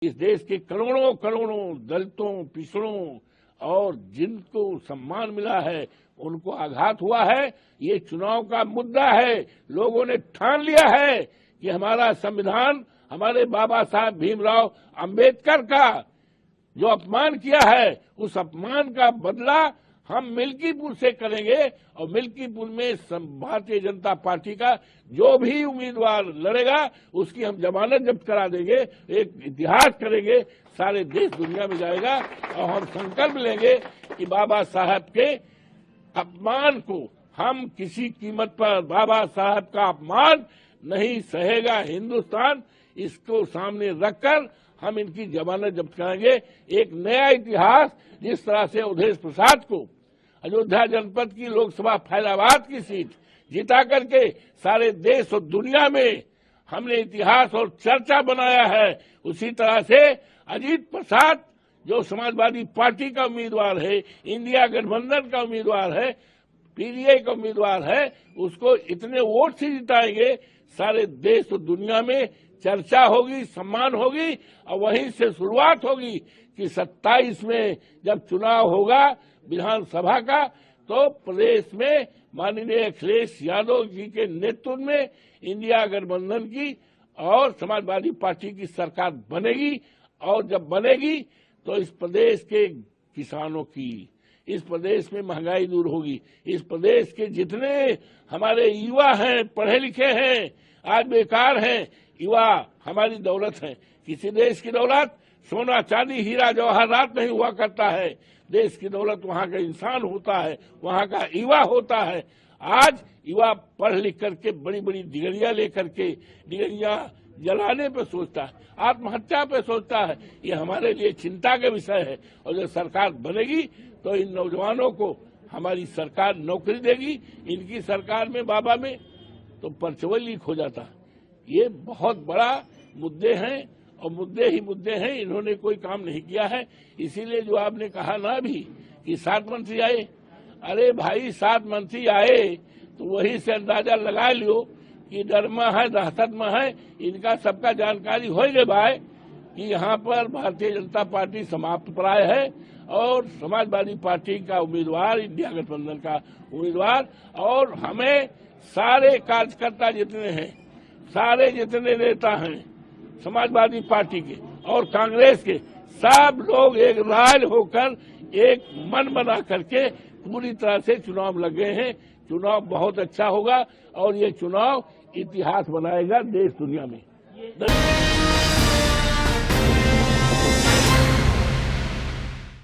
इस देश के करोड़ों करोड़ों दलितों, पिछड़ों और जिनको सम्मान मिला है उनको आघात हुआ है। ये चुनाव का मुद्दा है। लोगों ने ठान लिया है कि हमारा संविधान, हमारे बाबा साहब भीमराव अंबेडकर का जो अपमान किया है, उस अपमान का बदला हम मिल्कीपुर से करेंगे और मिल्कीपुर में भारतीय जनता पार्टी का जो भी उम्मीदवार लड़ेगा उसकी हम जमानत जब्त करा देंगे। एक इतिहास करेंगे, सारे देश दुनिया में जाएगा और हम संकल्प लेंगे कि बाबा साहब के अपमान को हम किसी कीमत पर, बाबा साहब का अपमान नहीं सहेगा हिंदुस्तान। इसको सामने रखकर हम इनकी जमानत जब्त करेंगे। एक नया इतिहास, जिस तरह से अवधेश प्रसाद को अयोध्या जनपद की लोकसभा फैजाबाद की सीट जिता करके सारे देश और दुनिया में हमने इतिहास और चर्चा बनाया है, उसी तरह से अजीत प्रसाद जो समाजवादी पार्टी का उम्मीदवार है, इंडिया गठबंधन का उम्मीदवार है, पीडीआई का उम्मीदवार है, उसको इतने वोट से जिताएंगे सारे देश और दुनिया में चर्चा होगी, सम्मान होगी। और वहीं से शुरुआत होगी कि 27 में जब चुनाव होगा विधानसभा का, तो प्रदेश में माननीय अखिलेश यादव जी के नेतृत्व में इंडिया गठबंधन की और समाजवादी पार्टी की सरकार बनेगी। और जब बनेगी तो इस प्रदेश के किसानों की, इस प्रदेश में महंगाई दूर होगी। इस प्रदेश के जितने हमारे युवा हैं, पढ़े लिखे हैं, आज बेकार हैं, युवा हमारी दौलत है। किसी देश की दौलत सोना चांदी हीरा जवाहरात नहीं हुआ करता है। देश की दौलत वहाँ का इंसान होता है, वहाँ का युवा होता है। आज युवा पढ़ लिख करके बड़ी बड़ी डिग्रियां लेकर के डिग्रियां जलाने पे सोचता है, आत्महत्या पे सोचता है। ये हमारे लिए चिंता का विषय है। और जब सरकार बनेगी तो इन नौजवानों को हमारी सरकार नौकरी देगी। इनकी सरकार में, बाबा में तो परचवल लीक हो जाता है। ये बहुत बड़ा मुद्दे हैं और मुद्दे ही मुद्दे हैं। इन्होंने कोई काम नहीं किया है। इसीलिए जो आपने कहा ना अभी कि 7 मंत्री आए, अरे भाई 7 मंत्री आए तो वही से अंदाजा लगा लियो कि डर में है, दहशत में है। इनका सबका जानकारी हो गए भाई कि यहाँ पर भारतीय जनता पार्टी समाप्त प्राय है और समाजवादी पार्टी का उम्मीदवार, इंडिया गठबंधन का उम्मीदवार। और हमें सारे कार्यकर्ता जितने हैं, सारे जितने नेता हैं समाजवादी पार्टी के और कांग्रेस के, सब लोग एक राय होकर एक मन बना करके पूरी तरह से चुनाव लगे हैं। चुनाव बहुत अच्छा होगा और ये चुनाव इतिहास बनाएगा देश दुनिया में।